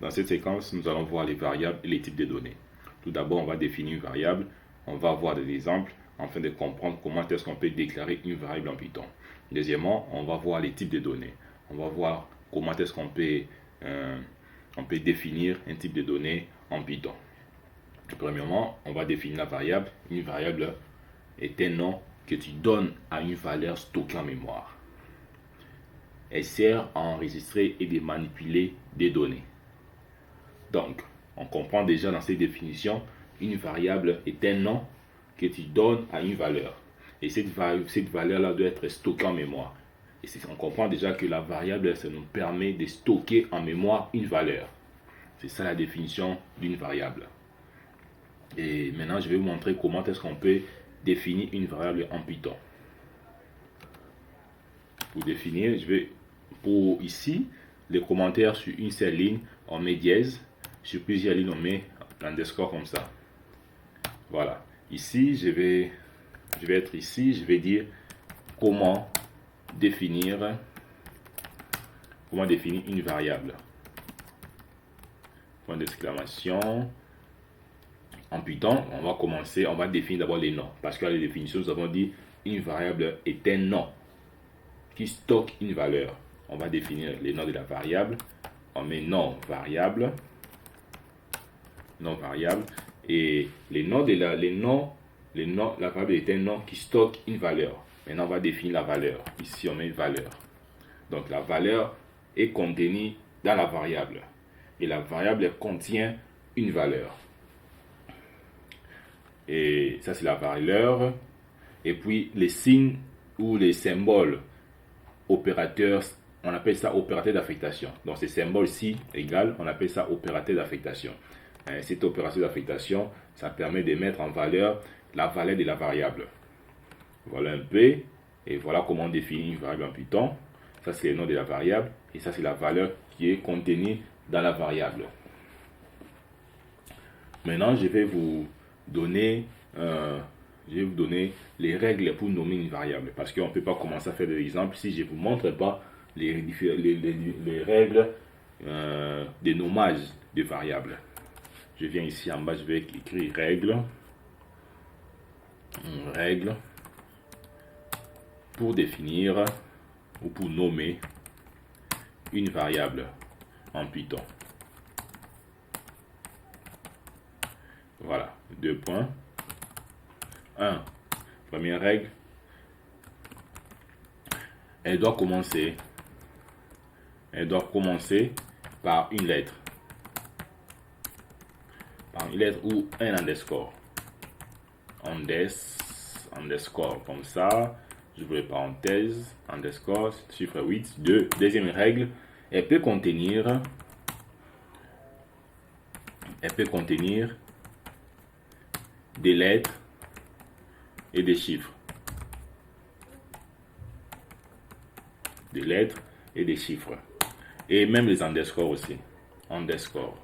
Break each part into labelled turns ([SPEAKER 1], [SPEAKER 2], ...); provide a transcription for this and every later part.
[SPEAKER 1] Dans cette séquence, nous allons voir les variables et les types de données. Tout d'abord, on va définir une variable. On va voir des exemples afin de comprendre comment est-ce qu'on peut déclarer une variable en Python. Deuxièmement, on va voir les types de données. On va voir comment est-ce qu'on peut, définir un type de données en Python. Premièrement, on va définir la variable. Une variable est un nom que tu donnes à une valeur stockée en mémoire. Elle sert à enregistrer et de manipuler des données. Donc, on comprend déjà dans ces définitions, une variable est un nom que tu donnes à une valeur. Et cette valeur-là doit être stockée en mémoire. Et on comprend déjà que la variable, ça nous permet de stocker en mémoire une valeur. C'est ça la définition d'une variable. Et maintenant, je vais vous montrer comment est-ce qu'on peut définir une variable en Python. Pour définir, pour ici, les commentaires sur une seule ligne, on met dièse. Sur plusieurs lignes, on met underscore comme ça. Voilà. Ici, je vais être ici, je vais dire comment définir une variable. Point d'exclamation. En Python, on va commencer, on va définir d'abord les noms. Parce que dans les définitions, nous avons dit une variable est un nom qui stocke une valeur. On va définir les noms de la variable. On met nom variable. Non variable. Et la variable est un nom qui stocke une valeur. Maintenant, on va définir la valeur. Ici, on met valeur. Donc, la valeur est contenue dans la variable. Et la variable contient une valeur. Et ça, c'est la valeur. Et puis, les signes ou les symboles opérateurs, on appelle ça opérateur d'affectation. Donc, ces symboles-ci égale, on appelle ça opérateur d'affectation. Cette opération d'affectation, ça permet de mettre en valeur la valeur de la variable. Voilà un peu. Et voilà comment on définit une variable en Python. Ça, c'est le nom de la variable. Et ça, c'est la valeur qui est contenue dans la variable. Maintenant, je vais vous donner les règles pour nommer une variable. Parce qu'on ne peut pas commencer à faire des exemples si je ne vous montre pas les règles de nommage de variables. Je viens ici en bas, je vais écrire règle pour définir ou pour nommer une variable en Python. Voilà, 2 points. 1. Première règle. Elle doit commencer par une lettre. Par une lettre ou un underscore. Underscore comme ça. J'ouvre les parenthèses. Underscore, chiffre 8. 2. Deuxième règle. Elle peut contenir des lettres et des chiffres. Des lettres et des chiffres. Et même les underscores aussi. Underscore.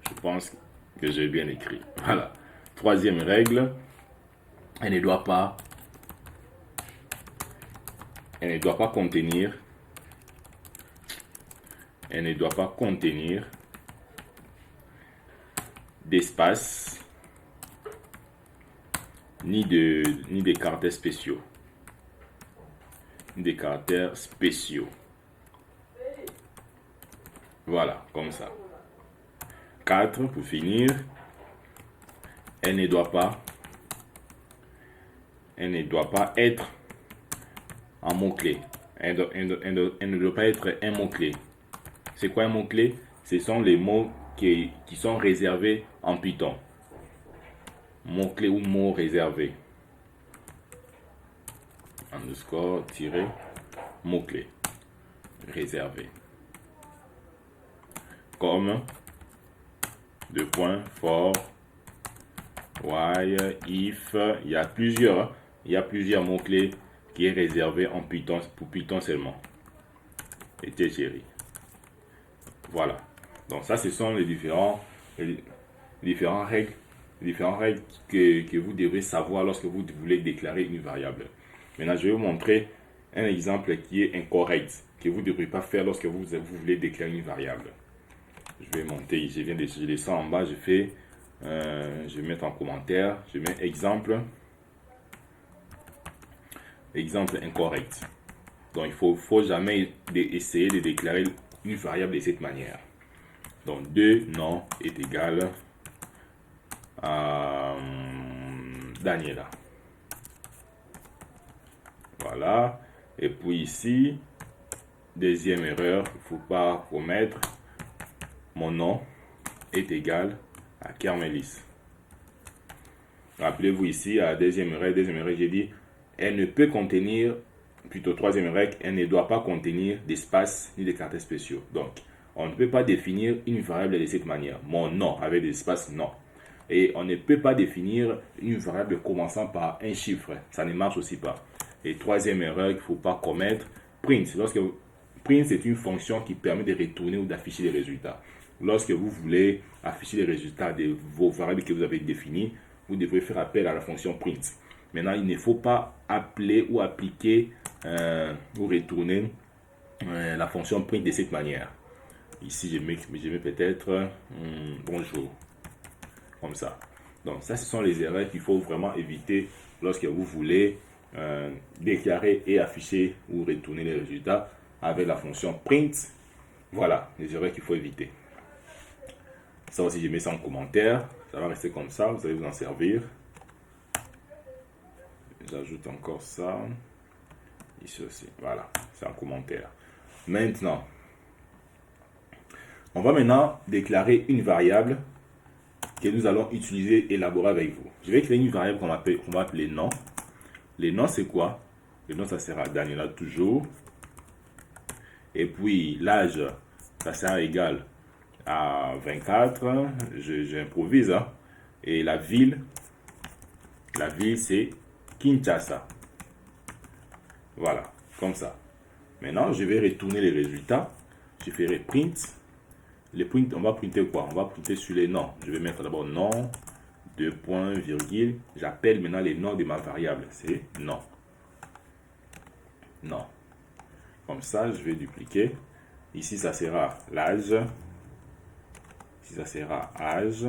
[SPEAKER 1] Je pense que j'ai bien écrit. Voilà. Troisième règle. Elle ne doit pas contenir d'espace ni des caractères spéciaux. Voilà, comme ça. 4, pour finir, elle ne doit pas être un mot-clé. Elle ne doit pas être un mot-clé. C'est quoi un mot-clé? Ce sont les mots qui sont réservés en Python. Mot-clé ou mot réservé. Underscore, tiré, mot-clé. Réservé. Comme, 2 points, for, while, if. Il y a plusieurs mots-clés qui est réservé en Python, pour Python seulement. Et chéri. Voilà. Donc ça, ce sont les différentes règles que vous devrez savoir lorsque vous voulez déclarer une variable. Maintenant, je vais vous montrer un exemple qui est incorrect, que vous ne devrez pas faire lorsque vous voulez déclarer une variable. Je vais monter, je descends en bas, je vais mettre en commentaire, je mets exemple incorrect. Donc, il ne faut jamais essayer de déclarer une variable de cette manière. Donc, 2 non est égal à Daniela. Voilà. Et puis ici, deuxième erreur, il ne faut pas commettre. Mon nom est égal à Carmelis. Rappelez-vous ici, à deuxième erreur, j'ai dit, elle ne peut contenir, plutôt troisième erreur, elle ne doit pas contenir d'espace ni de caractères spéciaux. Donc, on ne peut pas définir une variable de cette manière. Mon nom avec des espaces, non. Et on ne peut pas définir une variable commençant par un chiffre. Ça ne marche aussi pas. Et troisième erreur qu'il ne faut pas commettre, print. Print, c'est une fonction qui permet de retourner ou d'afficher les résultats. Lorsque vous voulez afficher les résultats de vos variables que vous avez définies, vous devrez faire appel à la fonction print. Maintenant, il ne faut pas appeler ou appliquer ou retourner la fonction print de cette manière. Ici, je mets peut-être bonjour. Comme ça. Donc, ça, ce sont les erreurs qu'il faut vraiment éviter lorsque vous voulez déclarer et afficher ou retourner les résultats avec la fonction print. Voilà, les erreurs qu'il faut éviter. Ça aussi, je mets ça en commentaire. Ça va rester comme ça, vous allez vous en servir. J'ajoute encore ça. Ici aussi, voilà, c'est en commentaire. Maintenant, on va maintenant déclarer une variable que nous allons utiliser, élaborer avec vous. Je vais créer une variable qu'on va appeler nom. Les noms, c'est quoi? Le nom, ça sera Daniela toujours. Et puis, l'âge, ça sera égal à 24. J'improvise. Hein. Et la ville, c'est Kinshasa. Voilà, comme ça. Maintenant, je vais retourner les résultats. Je ferai print. Les print, on va printer quoi? On va printer sur les noms. Je vais mettre d'abord nom, 2 points, virgule. J'appelle maintenant les noms de ma variable. C'est nom. Non. Comme ça, je vais dupliquer. Ici, ça sera l'âge. Ici, ça sera âge.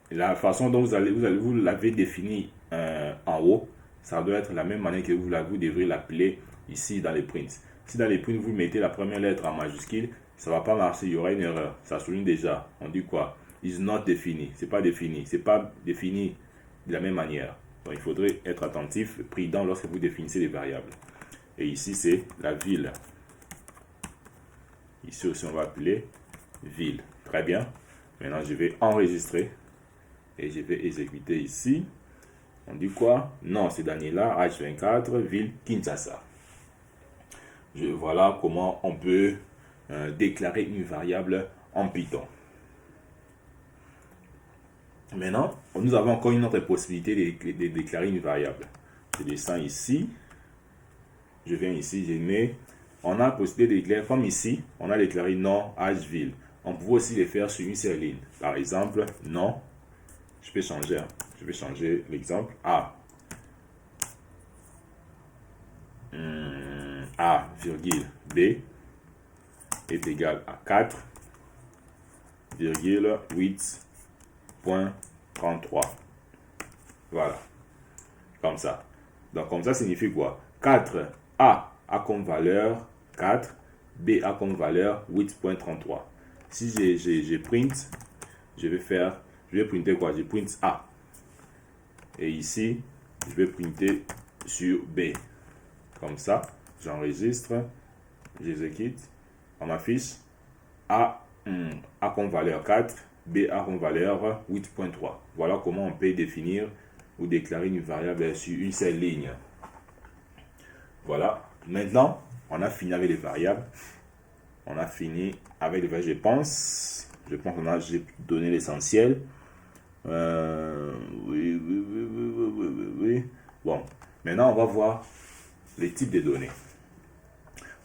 [SPEAKER 1] Et la façon dont vous l'avez défini en haut, ça doit être la même manière que vous devrez l'appeler ici dans les prints. Si dans les prints, vous mettez la première lettre en majuscule, ça ne va pas marcher, il y aura une erreur. Ça souligne déjà. On dit quoi? Is not défini. C'est pas défini. C'est pas défini de la même manière. Donc, il faudrait être attentif, prudent lorsque vous définissez les variables. Et ici, c'est la ville. Ici aussi, on va appeler ville. Très bien. Maintenant, je vais enregistrer. Et je vais exécuter ici. On dit quoi? Non, c'est Daniela, âge 24, ville Kinshasa. Voilà comment on peut déclarer une variable en Python. Maintenant, nous avons encore une autre possibilité de déclarer une variable. Je descends ici. Je viens ici, je mets. On a la possibilité de déclarer, comme ici, on a déclaré nom, âge, ville. On peut aussi le faire sur une seule ligne. Par exemple, nom. Je vais changer l'exemple. A. A, virgule, B est égal à 4, virgule, 8.33. Voilà. Comme ça. Donc, comme ça signifie quoi? 4, A a comme valeur 4, B a comme valeur 8.33. Si je print, je vais printer quoi? Je print A. Et ici, je vais printer sur B. Comme ça, j'enregistre, j'exécute. On m'affiche A comme valeur 4, B a comme valeur 8.3. Voilà comment on peut définir ou déclarer une variable sur une seule ligne. Voilà. Maintenant, on a fini avec les variables. On a fini avec les variables, je pense qu'on j'ai donné l'essentiel. Oui. Bon, maintenant on va voir les types de données.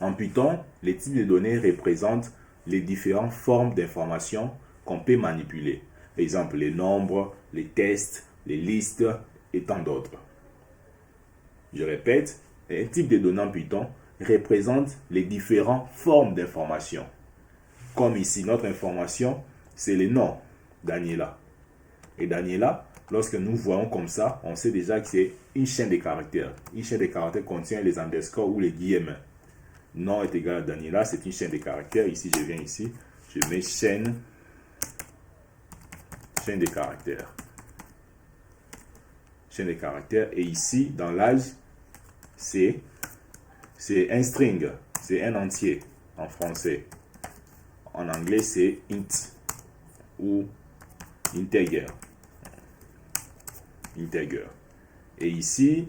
[SPEAKER 1] En Python, les types de données représentent les différentes formes d'informations qu'on peut manipuler. Par exemple, les nombres, les tests, les listes et tant d'autres. Je répète, un type de données en Python représente les différentes formes d'informations comme ici, notre information, c'est le nom, Daniela. Et Daniela, lorsque nous voyons comme ça, on sait déjà que c'est une chaîne de caractères. Une chaîne de caractères contient les underscores ou les guillemets. Nom est égal à Daniela, c'est une chaîne de caractères. Ici, je viens ici, je mets chaîne de caractères. Chaîne de caractères. Et ici, dans l'âge, c'est un string, c'est un entier en français. En anglais, c'est int ou integer. Et ici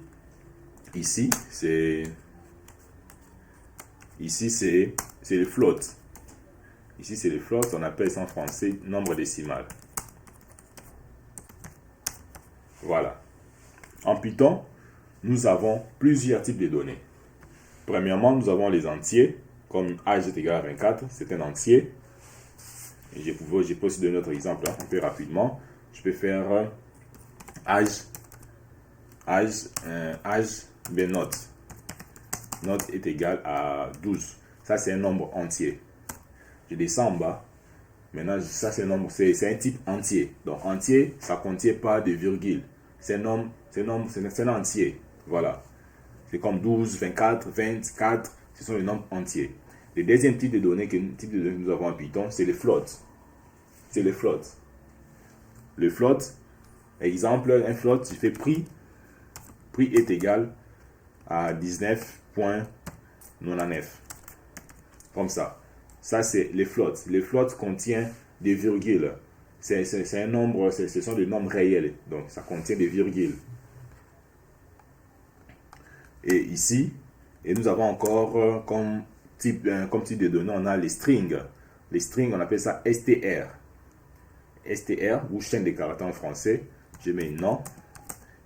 [SPEAKER 1] c'est le float. Ici, c'est le float, on appelle ça en français nombre décimal. Voilà. En Python, nous avons plusieurs types de données. Premièrement, nous avons les entiers, comme âge est égal à 24, c'est un entier. Et je peux aussi donner notre exemple un peu rapidement. Je peux faire âge, mais note. Note est égal à 12. Ça, c'est un nombre entier. Je descends en bas. Maintenant, ça, c'est un nombre, c'est un type entier. Donc, entier, ça ne contient pas de virgule. C'est un entier. Voilà. C'est comme 12, 24, 24. Ce sont les nombres entiers. Le deuxième type de données que nous avons en Python, c'est les floats. C'est les floats. Le float, exemple, un float, je fais prix. Prix est égal à 19,99. Comme ça. Ça, c'est les floats. Les floats contiennent des virgules. C'est un nombre, ce sont des nombres réels. Donc, ça contient des virgules. Et ici, et nous avons encore comme type de données, on a les strings. Les strings, on appelle ça str. str, ou chaîne de caractères en français. Je mets nom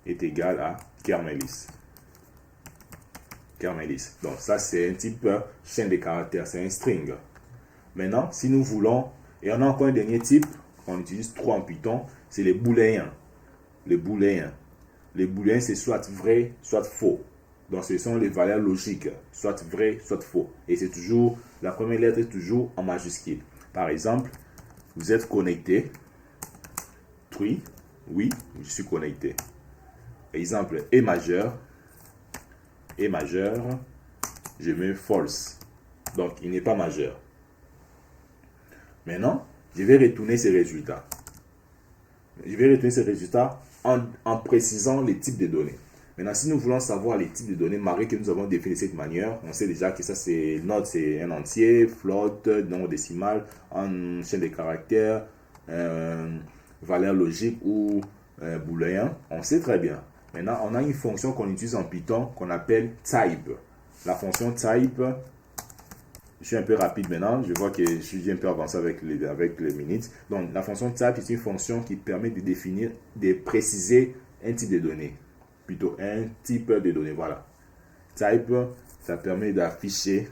[SPEAKER 1] est égal à Kermelis. Donc, ça, c'est un type chaîne de caractères. C'est un string. Maintenant, si nous voulons, et on a encore un dernier type, on utilise trop en Python, c'est les booléens. Les booléens, c'est soit vrai, soit faux. Donc, ce sont les valeurs logiques, soit vrai, soit faux. Et c'est toujours, la première lettre est toujours en majuscule. Par exemple, vous êtes connecté. Oui, je suis connecté. Exemple, E majeur, je mets false. Donc, il n'est pas majeur. Maintenant, je vais retourner ces résultats. En précisant les types de données. Maintenant, si nous voulons savoir les types de données marqués que nous avons définis de cette manière, on sait déjà que ça, c'est note, c'est un entier, float, nombre décimal, en chaîne de caractères, valeur logique ou booléen. On sait très bien. Maintenant, on a une fonction qu'on utilise en Python qu'on appelle type. La fonction type, je suis un peu rapide maintenant, je vois que je suis un peu avancé avec les minutes. Donc, la fonction type est une fonction qui permet de définir, de préciser un type de données. Plutôt un type de données, voilà. Type, ça permet d'afficher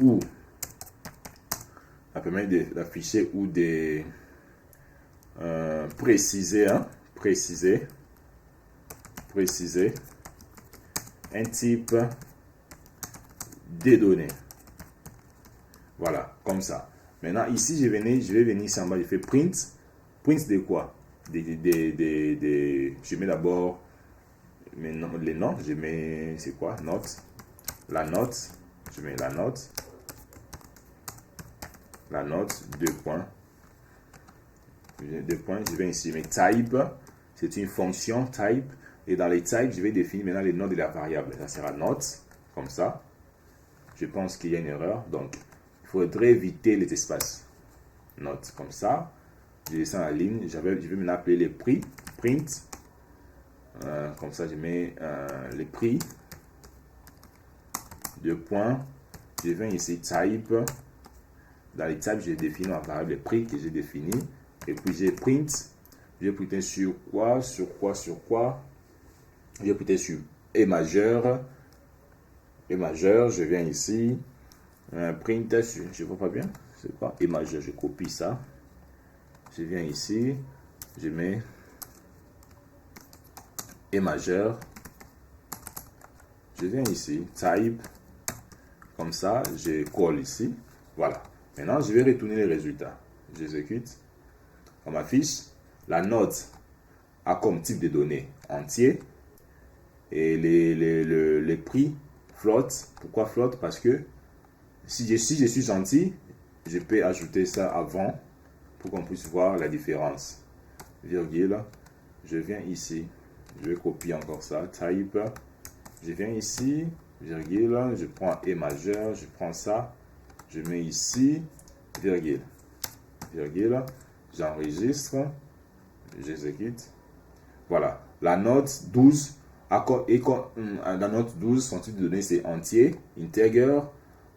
[SPEAKER 1] ou de préciser un type des données. Voilà, comme ça. Maintenant, ici, je vais venir ici en bas, je fais print. Print de quoi? Je mets d'abord les noms. Je mets, c'est quoi? Note. La note. Je mets la note. La note, 2 points. 2 points. Je vais ici, mais type. C'est une fonction type. Et dans les types, je vais définir maintenant les noms de la variable. Ça sera note, comme ça. Je pense qu'il y a une erreur. Donc, il faudrait éviter les espaces. Note, comme ça. Je descends la ligne. Je vais maintenant appeler les prix. Print. Comme ça, je mets les prix. 2 points. Je viens ici, type. Dans les types, je définis ma variable les prix que j'ai défini. Et puis, j'ai print. Je vais printer sur quoi? Je vais printer sur E majeur. Je viens ici. Print sur, je ne vois pas bien. C'est quoi? E majeur, je copie ça. Je viens ici. Je mets E majeur. Je viens ici. Type. Comme ça, je colle ici. Voilà. Maintenant, je vais retourner les résultats. J'exécute. On m'affiche. La note a comme type de données entier. Et les prix flotte. Pourquoi flotte? Parce que si je suis gentil, je peux ajouter ça avant pour qu'on puisse voir la différence. Virgule. Je viens ici. Je vais copier encore ça. Type. Je viens ici. Virgule. Je prends E majeur. Je prends ça. Je mets ici. Virgule. Virgule. J'enregistre. J'exécute. Voilà. La note 12. La note 12, son type de données c'est entier, integer.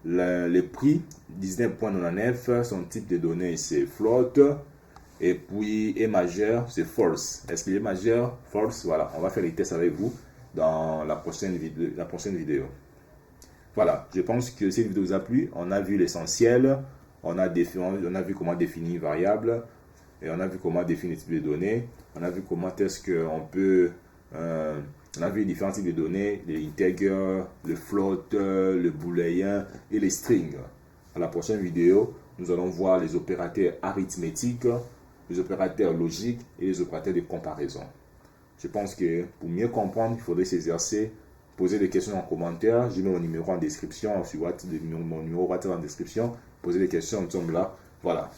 [SPEAKER 1] Le prix 19.99, son type de données c'est float. Et puis E majeur c'est false. Est-ce que E majeur false? Voilà, on va faire les tests avec vous dans la prochaine vidéo. Voilà, je pense que cette vidéo vous a plu. On a vu l'essentiel, on a vu comment définir une variable et on a vu comment définir les types de données. On a vu comment est-ce qu'on peut on a vu les différents types de données, les integers, le float, le booléen et les strings. À la prochaine vidéo, nous allons voir les opérateurs arithmétiques, les opérateurs logiques et les opérateurs de comparaison. Je pense que pour mieux comprendre, il faudrait s'exercer, poser des questions en commentaire. Je mets mon numéro en description, mon numéro WhatsApp en description. Poser des questions, nous sommes là. Voilà.